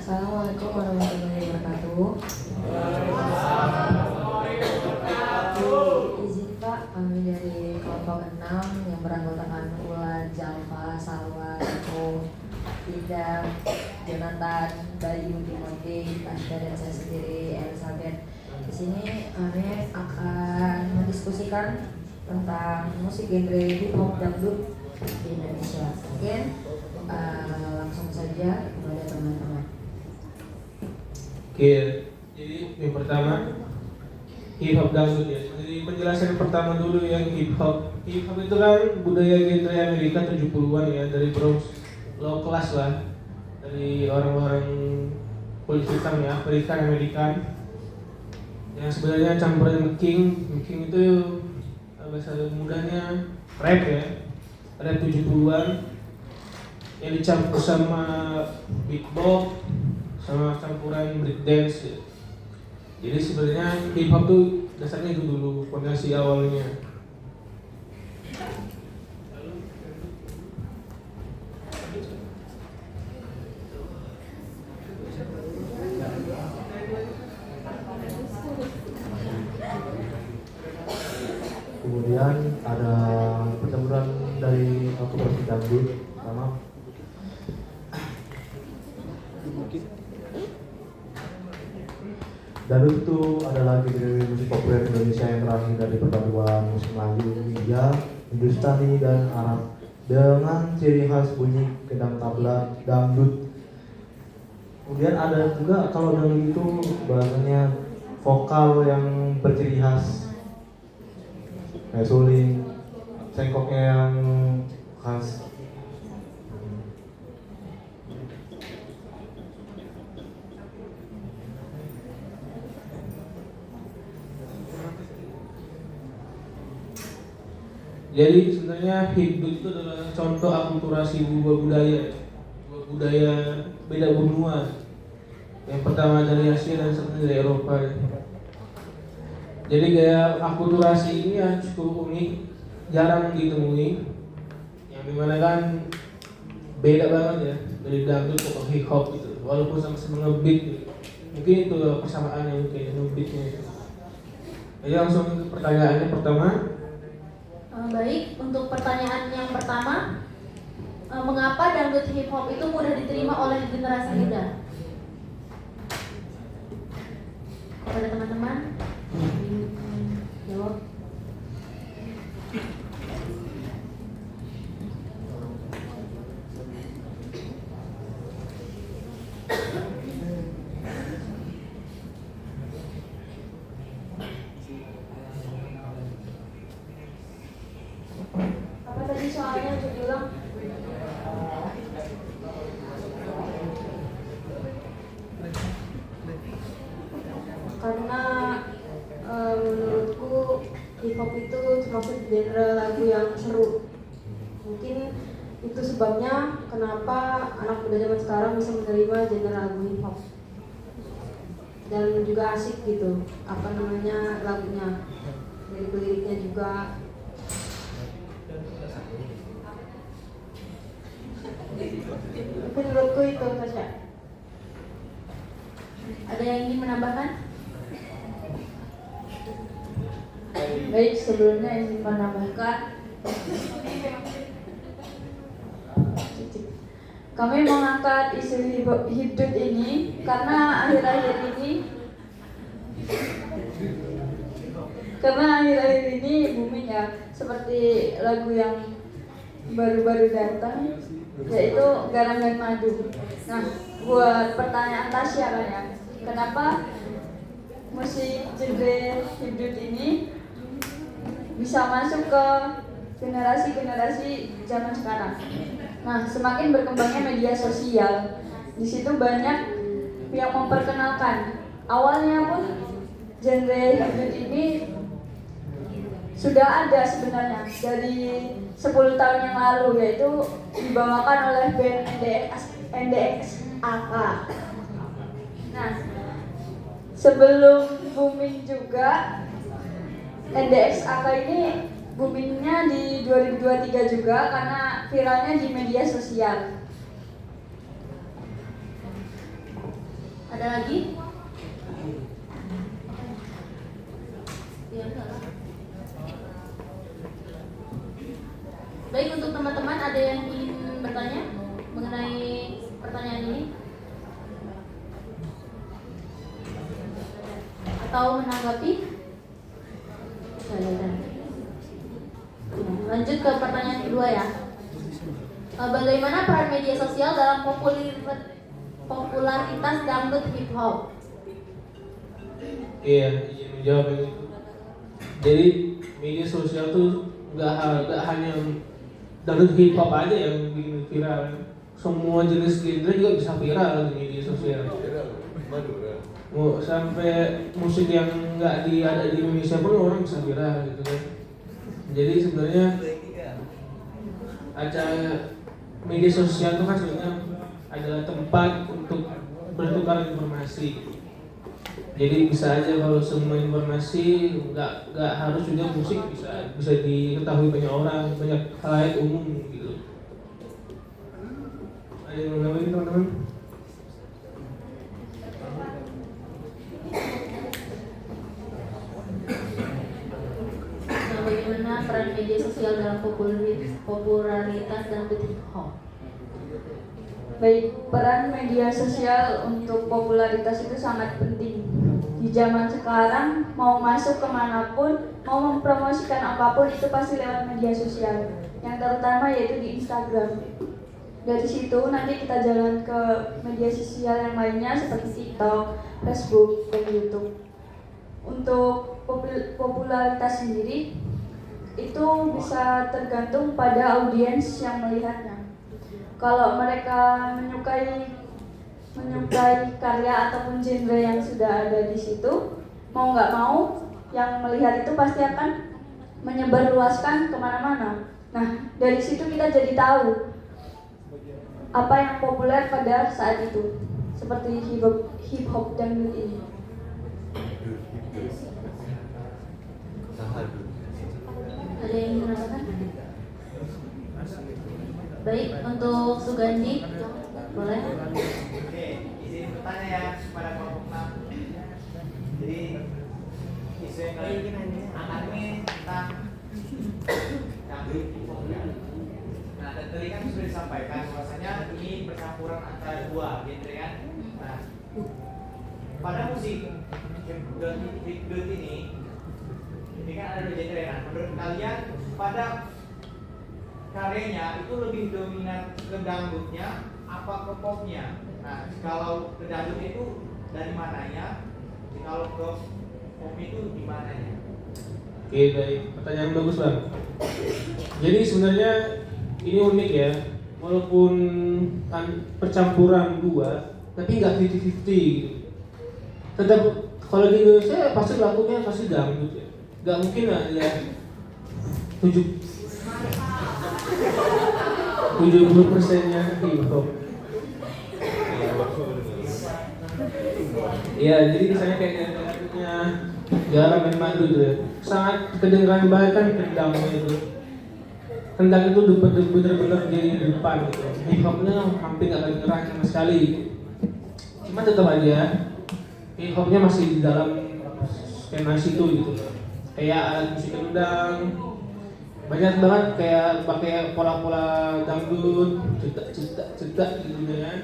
Assalamualaikum warahmatullahi wabarakatuh. Izin Pak, kami dari kelompok 6 yang beranggotakan Ulan, Jalfa, Salwa, Eko, Ida, Jonathan, Bayu, Timothy, Tasya, dan saya sendiri Elizabeth. Di sini kami akan mendiskusikan tentang musik genre hip hop dangdut di Indonesia. Mungkin langsung saja kepada teman-teman. Oke, jadi yang pertama hip hop dangdut ya. Jadi penjelasan yang pertama dulu yang hip hop. Hip hop itu kan budaya genre Amerika 70-an ya, dari Bronx, low class lah, dari orang-orang kulit hitam ya, Amerikan yang sebenarnya campuran King itu bahasa mudanya rap ya, rap 70-an yang dicampur sama beatbox sama campuran breakdance ya. Jadi sebenarnya hip hop tuh dasarnya itu dulu, fondasi awalnya. Kemudian ada percampuran dari musik dangdut sama dangdut itu adalah genre musik populer Indonesia yang terakhir dari perpaduan musik Melayu, India, Hindustani, dan Arab dengan ciri khas bunyi kedang tabla dangdut. Kemudian ada juga kalau dangdut itu bahasanya vokal yang berciri khas, kayak suling, cengkoknya yang khas. Jadi sebenarnya hip-hop itu adalah contoh akulturasi dua budaya beda benua. Yang pertama dari Asia dan satu dari Eropa. Jadi gaya akulturasi ini ya cukup unik, jarang ditemui. Yang dimana kan beda banget ya dari dangdut ke hip hop gitu. Walaupun sama-sama ngebeat gitu. Mungkin itu persamaannya mungkin ngebeatnya itu. Jadi langsung ke pertanyaannya pertama. Baik, untuk pertanyaan yang pertama, mengapa dangdut hip hop itu mudah diterima oleh generasi muda? Kepada teman-teman, jawab. Apa tadi soalnya untuk diulang? Karena menurutku hip hop itu termasuk genre lagu yang seru. Mungkin itu sebabnya kenapa anak muda zaman sekarang bisa menerima genre lagu hip hop. Dan juga asik gitu, apa namanya lagunya, lirik-liriknya juga. Menurutku itu Tasya. Ada yang ingin menambahkan? Baik, sebelumnya ingin menambahkan kami mengangkat isu hip-hop ini karena akhir-akhir ini booming ya, seperti lagu yang baru-baru datang yaitu Garangan Madu. Nah, buat pertanyaan Tasya kan ya, kenapa musik genre hip-hop ini bisa masuk ke generasi-generasi zaman sekarang? Nah, semakin berkembangnya media sosial, di situ banyak yang memperkenalkan. Awalnya pun genre dangdut ini sudah ada sebenarnya dari 10 tahun yang lalu, yaitu dibawakan oleh band NDX AK. Nah, sebelum booming juga, NDX AK ini boomingnya di 2023 juga karena viralnya di media sosial. Ada lagi? Ya, enggak lah. Baik, untuk teman-teman ada yang ingin bertanya mengenai pertanyaan ini? Atau menanggapi? Lanjut ke pertanyaan kedua ya. Bagaimana peran media sosial dalam popularitas dangdut hip hop? Iya, izin menjawab yang itu. Jadi media sosial tuh nggak hanya dangdut hip hop aja yang bikin viral. Semua jenis genre juga bisa viral di media sosial. Mau sampai musik yang nggak ada di Indonesia pun orang bisa viral gitu kan. Jadi sebenarnya acara media sosial itu kan sebenarnya adalah tempat untuk bertukar informasi. Jadi bisa aja kalau semua informasi nggak harus juga musik bisa diketahui banyak orang, banyak khalayak umum gitu. Ada yang mau nambahin teman-teman? Nah, bagaimana peran media sosial dalam popularitas dangdut hip hop? Baik, peran media sosial untuk popularitas itu sangat penting. Di zaman sekarang, mau masuk kemanapun, mau mempromosikan apapun itu pasti lewat media sosial. Yang terutama yaitu di Instagram. Dari situ nanti kita jalan ke media sosial yang lainnya seperti TikTok, Facebook, dan YouTube. Untuk popularitas sendiri, itu bisa tergantung pada audiens yang melihatnya. Kalau mereka menyukai karya ataupun genre yang sudah ada di situ, mau nggak mau yang melihat itu pasti akan menyebarluaskan kemana-mana. Nah, dari situ kita jadi tahu apa yang populer pada saat itu, seperti hip hop dangdut ini. Ada yang ingin menambahkan? Baik, untuk Sugandi, boleh? Oke, izin bertanya ya kepada kelompok 6. Jadi isu yang kalian angkat ini tentang dangdut hip hop ya. Nah, dan tadi kan sudah disampaikan bahwasanya ini percampuran antara dua genre kan. Nah, pada musik dangdut ini kan ada dua genre. Nah, menurut kalian pada karyanya itu lebih dominan ke dangdutnya apa ke popnya? Nah, kalau ke dangdut itu dari mananya? Kalau ke pop itu di mananya? Oke, baik. Pertanyaan bagus bang. Jadi sebenarnya ini unik ya. Walaupun percampuran dua, tapi nggak 50-50 gitu. Tetap kalau di Indonesia pasti lakunya pasti dangdut ya. Nggak mungkin lah ya 70%-nya hip hop. Iya, jadi misalnya kayak lagunya Garam dan Madu itu ya, sangat kedengaran banget kan kendangnya itu. Kendang itu bener-bener jadi di depan gitu. Hip hopnya hampir nggak kedengeran sama sekali. Cuma tetap aja hip hopnya masih di dalam skena situ gitu. Kayak alat musik kendang, banyak banget kayak pakai pola-pola dangdut, cetak gitu kan.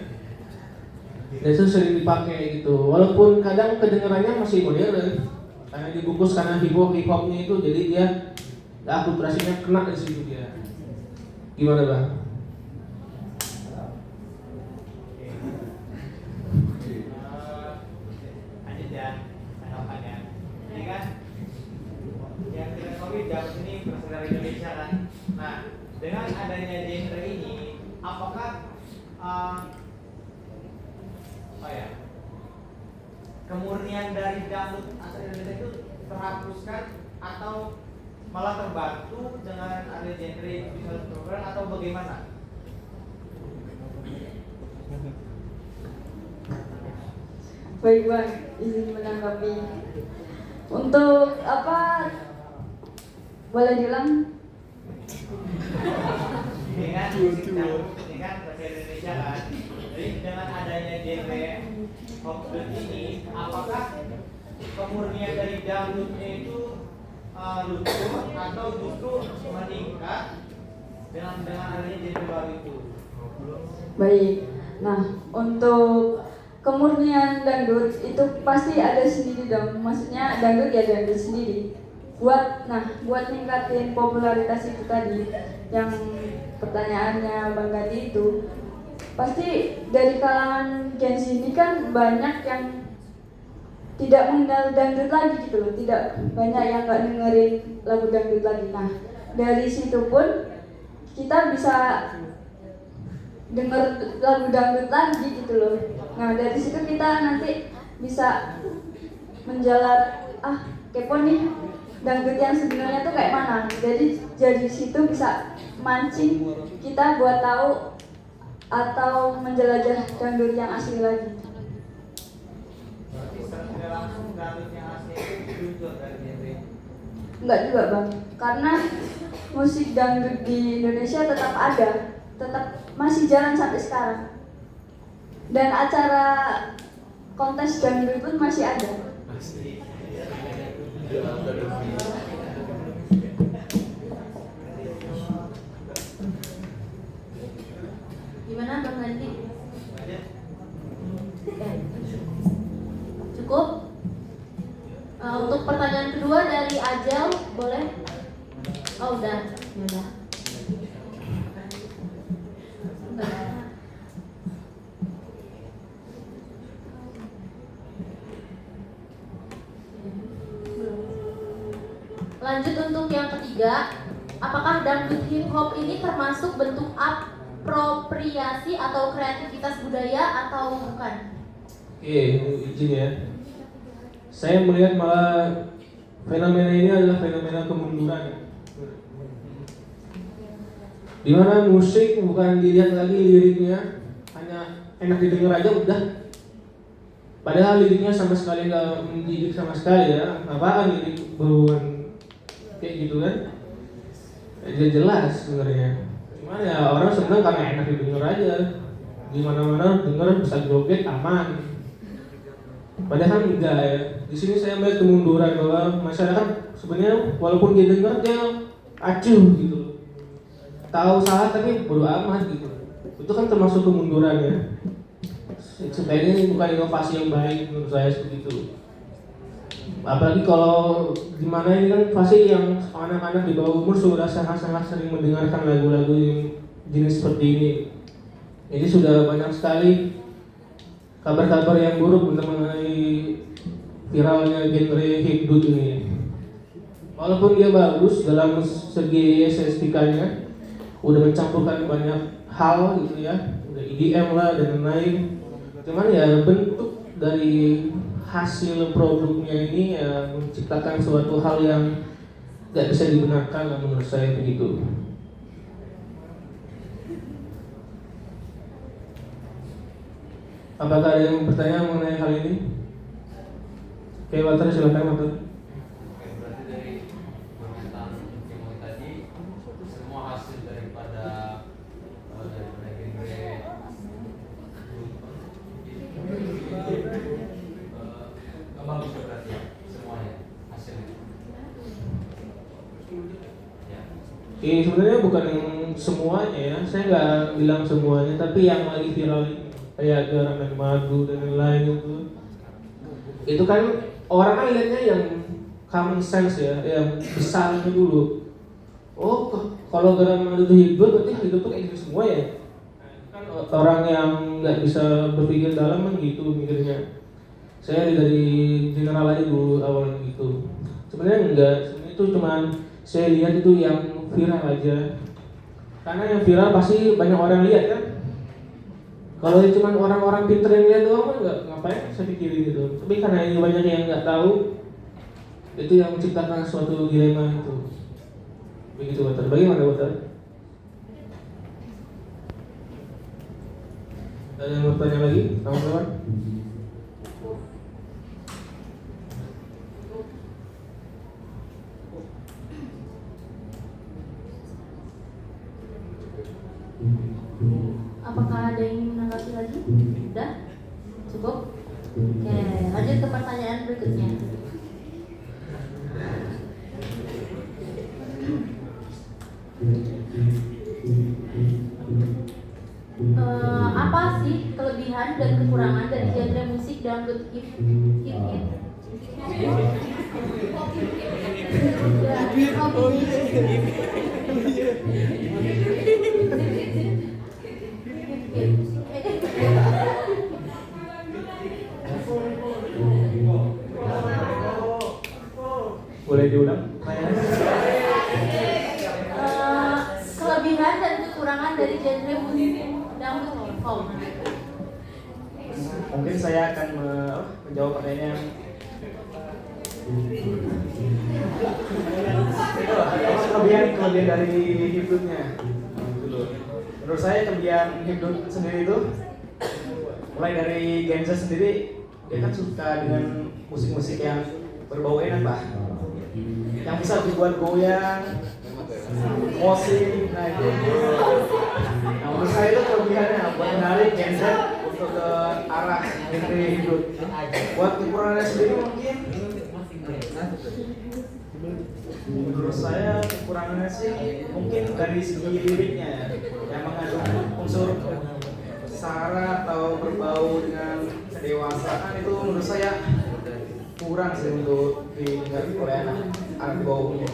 Dan itu sering dipakai gitu. Walaupun kadang kedengarannya masih modern, karena dibungkus karena hip hopnya itu, jadi dia akulturasinya kena di situ dia. Gimana bang? Lanjut ya, tanggapannya. Ini kan yang kita ketahui jam ini berasal dari Indonesia kan. Nah, dengan adanya genre ini, apakah kemurnian dari dangdut asal Indonesia itu terhapuskan atau malah terbantu dengan ada genre visual program atau bagaimana? Baik Bang, izin menanggapi. Untuk apa? Boleh diulang? Ini kan musik dangdut, ini kan bahasa Indonesia kan. Jadi dengan adanya genre pop ini, apakah kemurnian dari dangdutnya itu luntur atau justru meningkat dengan adanya genre baru itu? Baik. Nah, untuk kemurnian dangdut itu pasti ada sendiri dong. Maksudnya dangdut ya dangdut sendiri. Buat ningkatin popularitas itu tadi yang pertanyaannya Bang Gati itu, pasti dari kalangan Gen Z ini kan banyak yang tidak mengenal dangdut lagi gitu loh, tidak banyak yang nggak dengerin lagu dangdut lagi. Nah, dari situ pun kita bisa denger lagu dangdut lagi gitu loh. Nah, dari situ kita nanti bisa menjalar, kepo nih dangdut yang sebenarnya tuh kayak mana. Jadi dari situ bisa mancing kita buat tahu atau menjelajah dangdut yang asli lagi. Berarti secara langsung dangdut yang asli itu luntur dari genre. Enggak juga Bang, karena musik dangdut di Indonesia tetap ada, tetap masih jalan sampai sekarang. Dan acara kontes dangdut pun masih ada. Gimana Bang Gandhi? Cukup? Untuk pertanyaan kedua dari Ajel, boleh? Oh udah, ya udah. Lanjut untuk yang ketiga, apakah dangdut hip hop ini termasuk bentuk apropriasi atau kreativitas budaya atau bukan? Oke, izin ya. Saya melihat malah fenomena ini adalah fenomena kemunduran. Di mana musik bukan dilihat lagi liriknya, hanya enak didengar aja udah. Padahal liriknya sama sekali nggak mendidik sama sekali ya. Apaan lirik berhubungan kayak gitu kan? Jadi jelas sebenarnya. Cuman ya orang senang karena enak didengar aja. Di mana-mana dengar bisa joget aman. Padahal enggak ya. Di sini saya melihat kemunduran bahwa masyarakat sebenarnya walaupun dia dengar dia acuh gitu. Tahu salah tapi bodo amat gitu. Itu kan termasuk kemunduran ya. Sebenarnya ini bukan inovasi yang baik menurut saya seperti itu. Apalagi kalau dimana ini kan pasti yang anak-anak di bawah umur sudah sangat-sangat sering mendengarkan lagu-lagu yang jenis seperti ini. Jadi sudah banyak sekali kabar-kabar yang buruk mengenai viralnya genre hipdut ini. Walaupun dia bagus dalam segi estetikanya, udah mencampurkan banyak hal gitu ya, udah EDM lah dan lain-lain. Cuman ya bentuk dari hasil produknya ini ya menciptakan suatu hal yang tidak bisa dibenarkan lah menurut saya begitu. Apakah ada yang bertanya mengenai hal ini? Oke, Walter silakan Walter. Berarti dari pernyataan Kimo tadi semua hasil daripada genre bagus berarti semuanya hasilnya. Ya. Sebenarnya bukan yang semuanya ya, saya nggak bilang semuanya, tapi yang lagi viral ini kayak garam dan madu dan lain-lain itu kan orang kan lihatnya yang common sense ya, yang besarnya dulu. Oh, kalau garam madu itu hidup, berarti hidup tuh kayak gitu semua ya. Kan orang yang nggak bisa berpikir dalam kan gitu mikirnya. Saya dari general aja dulu awalnya gitu. Sebenarnya enggak, sebenarnya itu cuman saya lihat itu yang viral aja. Karena yang viral pasti banyak orang lihat kan. Kalau cuma orang-orang pinter yang lihat doang kan nggak ngapain saya pikirin gitu. Tapi karena ini banyak yang nggak tahu, itu yang menciptakan suatu dilema itu. Begitu Water. Bagaimana Water? Ada yang mau bertanya lagi, kawan-kawan? Apakah ada yang ingin menanggapi lagi? Sudah? Cukup? Oke, lanjut ke pertanyaan berikutnya. Apa sih kelebihan dan kekurangan dari genre musik dangdut hip hop Boleh diulang? Kelebihan dan kekurangan dari genre musik dangdut hip hop. Mungkin saya akan menjawab pertanyaan kelebihan dari hipdutnya. Menurut saya kelebihan hipdut sendiri itu mulai dari Genza sendiri, dia kan suka dengan musik-musik yang berbau enak Pak, yang bisa dibuat goyang, emosi. Nah itu, nah menurut saya itu kelebihannya buat menarik Genza untuk ke arah genre hipdut. Buat kekurangannya sendiri mungkin menurut saya kekurangannya sih mungkin dari segi liriknya ya, yang mengandung unsur sara atau berbau dengan kedewasaan, itu menurut saya kurang sih untuk didengar oleh anak bawahnya.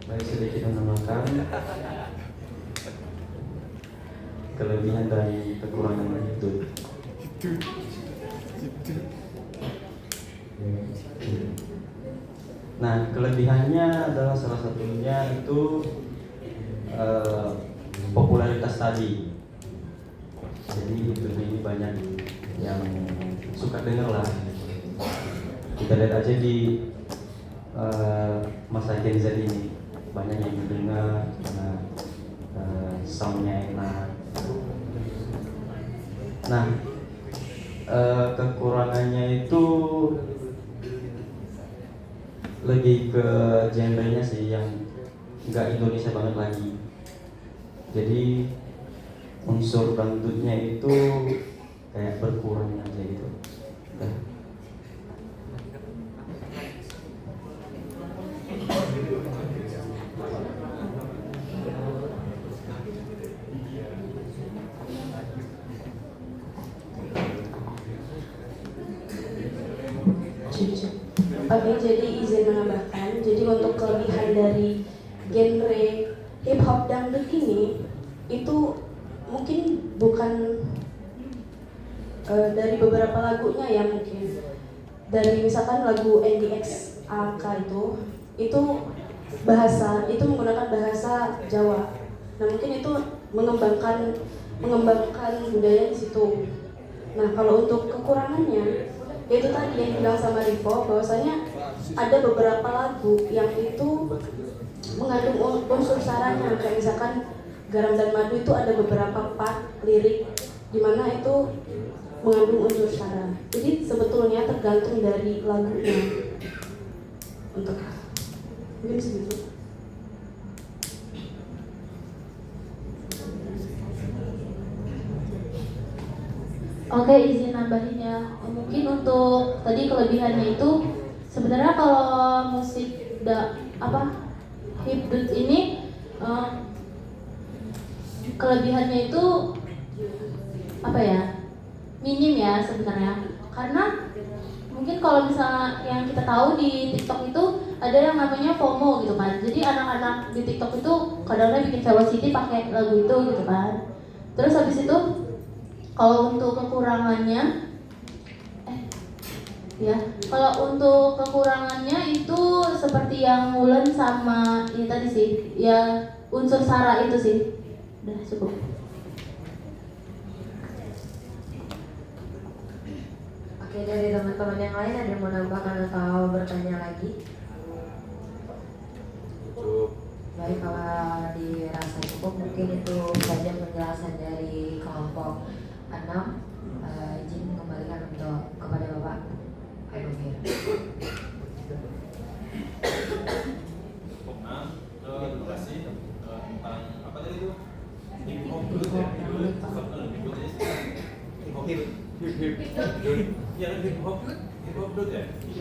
Baik, sedikit menambahkan kelebihan dan kekurangan itu. Nah, kelebihannya adalah salah satunya itu popularitas tadi. Jadi ini banyak yang suka dengar lah. Kita lihat aja di masa Gen Z ini banyak yang mendengar karena soundnya enak. Nah, kekurangannya itu lebih ke genrenya sih yang nggak Indonesia banget lagi. Jadi unsur dangdutnya itu kayak berkurang aja gitu. Oke, jadi izin menambahkan. Jadi untuk kelebihan dari genre hip hop dangdut ini itu mungkin bukan dari beberapa lagunya ya, mungkin dari misalkan lagu NDXAK itu bahasa itu menggunakan bahasa Jawa. Nah mungkin itu mengembangkan budaya di situ. Nah kalau untuk kekurangannya, yaitu tadi yang bilang sama Rivo, bahwasanya ada beberapa lagu yang itu mengandung unsur saranya, kayak misalkan Garam dan Madu itu ada beberapa part lirik di mana itu mengandung unsur sara. Jadi sebetulnya tergantung dari lagunya. Untuk mungkin segitu. Oke, izin nambahin ya. Mungkin untuk tadi kelebihannya itu sebenarnya kalau musik hipdut ini kelebihannya itu minim ya sebenarnya. Karena mungkin kalau misalnya yang kita tahu di TikTok itu ada yang namanya FOMO gitu kan. Jadi anak-anak di TikTok itu kadang-kadang bikin velocity pakai lagu itu gitu kan. Terus habis itu kalau untuk kekurangannya kalau untuk kekurangannya itu seperti yang Wulan sama ini tadi sih, ya unsur sara itu sih. Udah cukup. Oke, dari teman-teman yang lain ada yang mau nambahkan atau bertanya lagi? Cukup. Baik, kalau dirasa cukup mungkin itu saja penjelasan dari kelompok 6. Izin kembalikan untuk kepada Bapak. Ayo, terima kasih tentang apa tadi itu hip hop dulu ya hip hop dulu ya jadi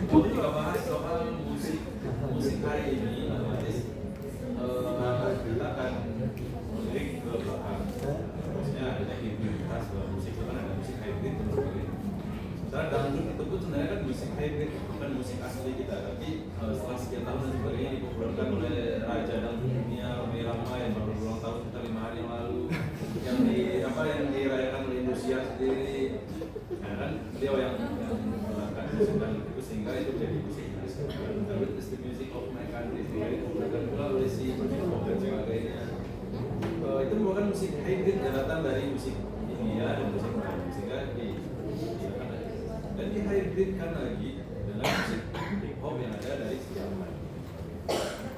kita bahas soal musik hari ini kita akan melirik ke belakang maksudnya ada identitas musik itu kan ada musik hybrid dan sebagainya. Sementara dangdut itu pun sebenarnya kan musik hybrid, bukan musik asli kita, tapi setelah sekian tahun dan sebagainya dipopulerkan oleh Raja Dangdut Dunia Rhoma Irama yang baru berulang tahun kita 5 hari yang lalu, yang dirayakan oleh Indonesia sendiri. Nah, kan beliau yang menggunakan musik dangdut itu sehingga itu jadi musik Indonesia. Dangdut is the music of my country, dipopulerkan pula oleh si Pop dan sebagainya. Itu merupakan musik hybrid yang datang dari musik India dan musik Melayu, sehingga dan dihybridkan lagi dengan musik hip hop yang ada dari Jerman.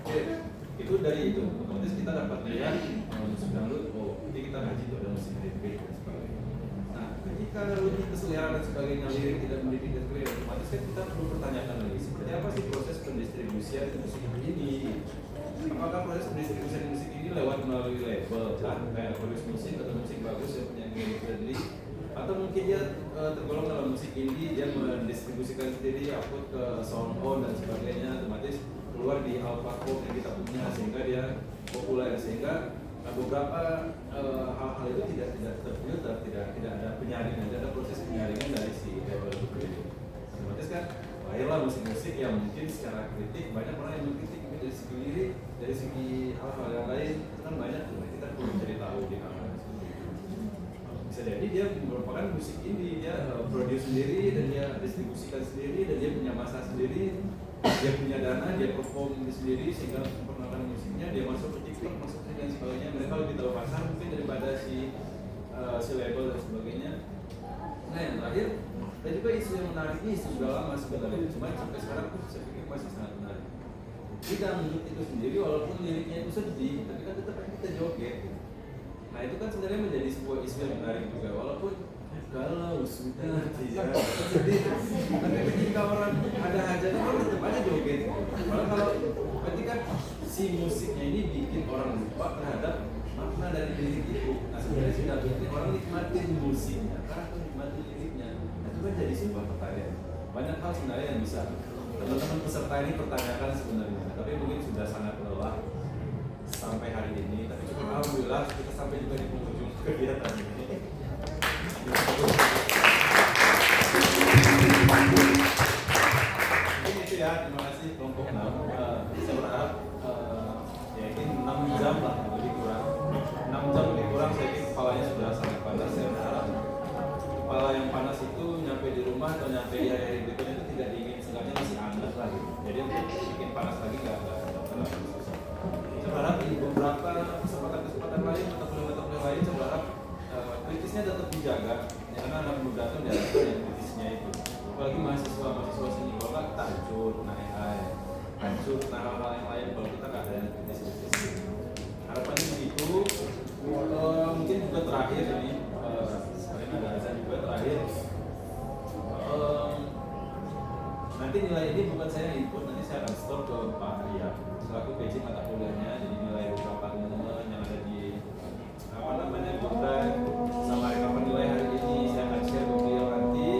Oke, itu dari itu. Otomatis kita dapat lihat musik dangdut. Oh, ini kita kaji itu ada musik hybrid dan sebagainya. Nah, ketika lebih keselera dan sebagainya, lirik tidak mendidik dan sebagainya, otomatis kan kita perlu pertanyakan lagi seperti apa sih proses pendistribusian musik ini? Apakah proses pendistribusian musik ini lewat melalui label kan, kayak Chorus Musik atau Musik Bagus yang punya Glenn Fredly, atau mungkin dia tergolong dalam musik indie, dia mendistribusikan sendiri, upload ke SoundOn dan sebagainya, otomatis keluar di Alpha Pop yang kita punya sehingga dia populer, sehingga beberapa hal-hal itu tidak terfilter, tidak ada penyaringan, tidak ada proses penyaringan dari si label itu. Otomatis kan lahirlah musik-musik yang mungkin secara kritik banyak orang yang mengkritik dari segi lirik, dari segi hal-hal yang lain itu kan banyak tuh, kita perlu mencari tahu di hal bisa jadi dia merupakan musik indie, dia produce sendiri dan dia distribusikan sendiri dan dia punya masa sendiri, dia punya dana, dia perform sendiri sehingga memperkenalkan musiknya, dia masuk ke TikTok, masuk ke dan sebagainya, mereka lebih tahu pasar mungkin daripada si label dan sebagainya. Nah yang terakhir, dan juga isu yang menarik ini isu sudah lama sebenarnya, cuma sampai sekarang saya pikir masih sangat menarik. Di dangdut itu sendiri walaupun liriknya itu sedih, tapi kan tetap kita joget. Nah itu kan sebenarnya menjadi sebuah isu yang menarik juga, walaupun kalau sudah tidak sedih, tapi ketika orang ada hajatnya kan tetap aja joget. Malah kalau ketika si musiknya ini bikin orang lupa terhadap makna dari lirik itu, nah sebenarnya sudah bikin orang nikmatin musiknya, karena nikmatin liriknya. Nah itu kan jadi sebuah pertanyaan. Banyak hal sebenarnya yang bisa teman-teman peserta ini pertanyakan sebenarnya, tapi mungkin sudah sangat lelah sampai hari ini, tapi cukup alhamdulillah kita sampai juga di penghujung kegiatan ini. Mungkin itu ya, terima kasih kelompok 6. Saya berharap ya ini 6 jam lah lebih kurang. 6 jam lebih kurang saya pikir kepalanya sudah sangat panas. Saya berharap kepala yang panas itu nyampe di rumah atau nyampe di hari berikutnya itu tidak dingin, seenggaknya masih hangat lagi. Jadi untuk bikin panas lagi nggak susah. Saya berharap di beberapa kesempatan lain atau kuliah lain saya berharap kritisnya tetap dijaga, ya, karena anak muda itu diharapkan yang kritisnya itu. Apalagi mahasiswa seni, kalau nggak kita hancur, hal-hal yang lain kalau kita nggak ada yang kritis. Harapannya begitu. Mungkin juga terakhir ini, sekalian ada azan juga terakhir. Nanti nilai ini bukan saya yang input, nanti saya akan store ke Pak Arya selaku PJ mata kuliahnya. Jadi nilai beberapa teman-teman yang ada di grup drive sama rekaman nilai hari ini saya akan share ke beliau nanti.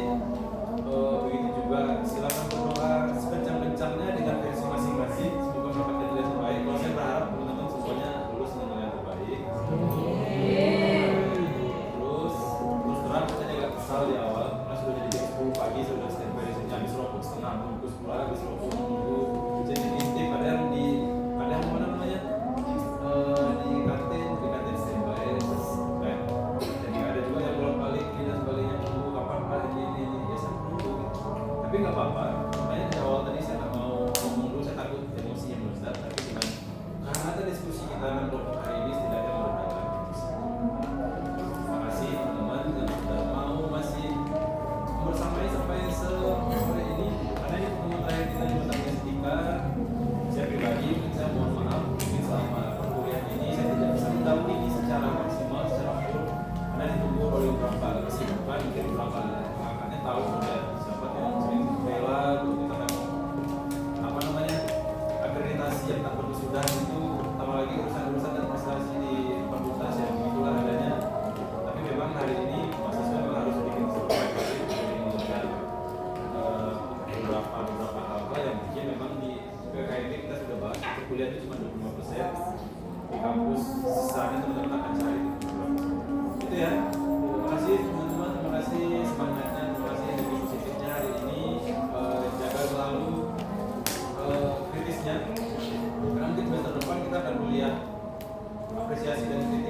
Begitu juga silakan berdoa sekencang-kencangnya dengan versi masing-masing, semoga mendapatkan nilai terbaik. Kalau saya berharap teman-teman semuanya lulus dengan nilai terbaik. Terus terang saya agak kesal di awal karena sudah jadi jam 10 pagi, sudah standby di sini habis rokok setengah ya. Terima kasih teman-teman, terima kasih semangatnya, terima kasih energi positifnya hari ini. Jaga selalu kritisnya. Karena mungkin semester depan kita akan melihat apresiasi dan kritik